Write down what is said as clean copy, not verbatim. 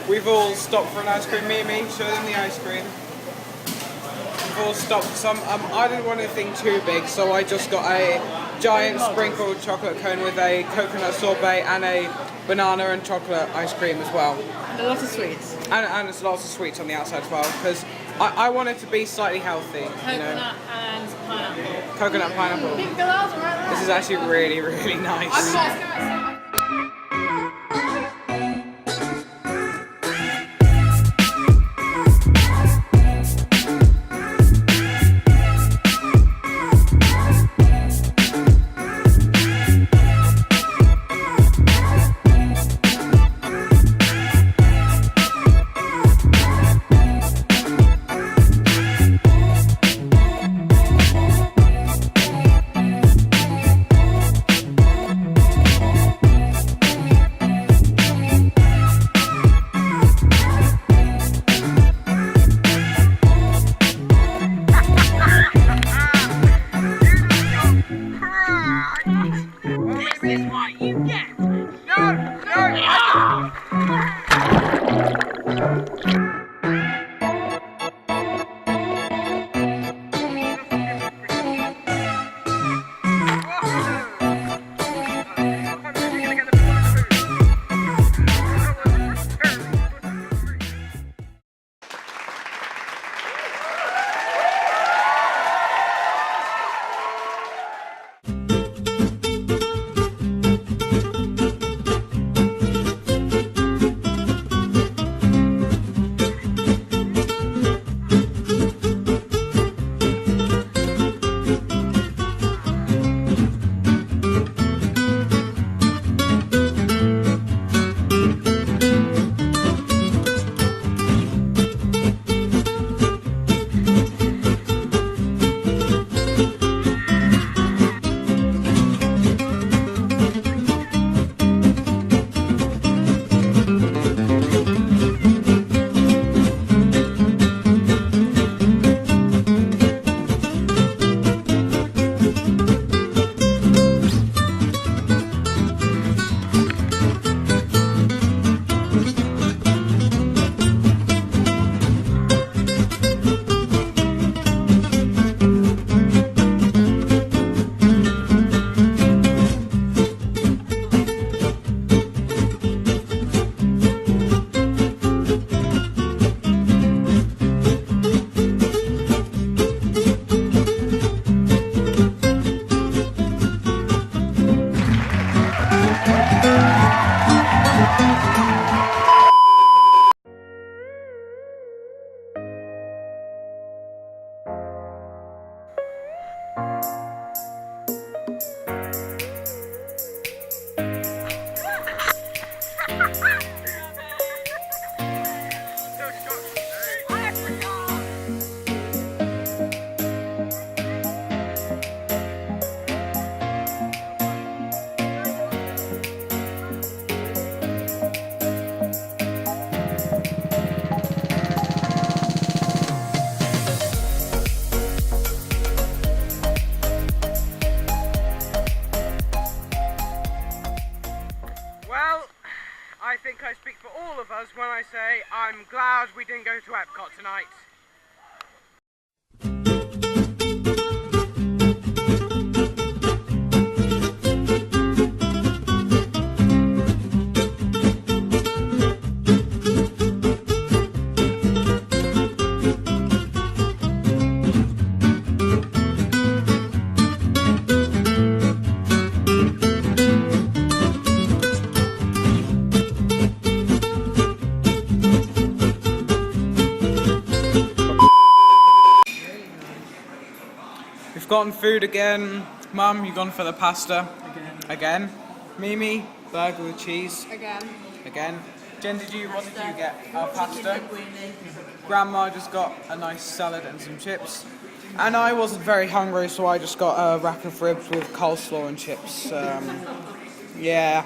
We've all stopped for an ice cream. Mimi, show them the ice cream. We've all stopped for some. I didn't want anything too big, so I just got a giant sprinkled chocolate cone with a coconut sorbet and a banana and chocolate ice cream as well. And a lot of sweets. And there's lots of sweets on the outside as well, because I want it to be slightly healthy. Coconut and pineapple. Coconut pineapple. This is actually really, really nice. I think I speak for all of us when I say I'm glad we didn't go to Epcot tonight. Gotten food again. Mum, you gone for the pasta? Again. Mimi, burger with cheese. Again. Jen, what did you get? Pasta. Grandma just got a nice salad and some chips. And I wasn't very hungry, so I just got a rack of ribs with coleslaw and chips. Yeah.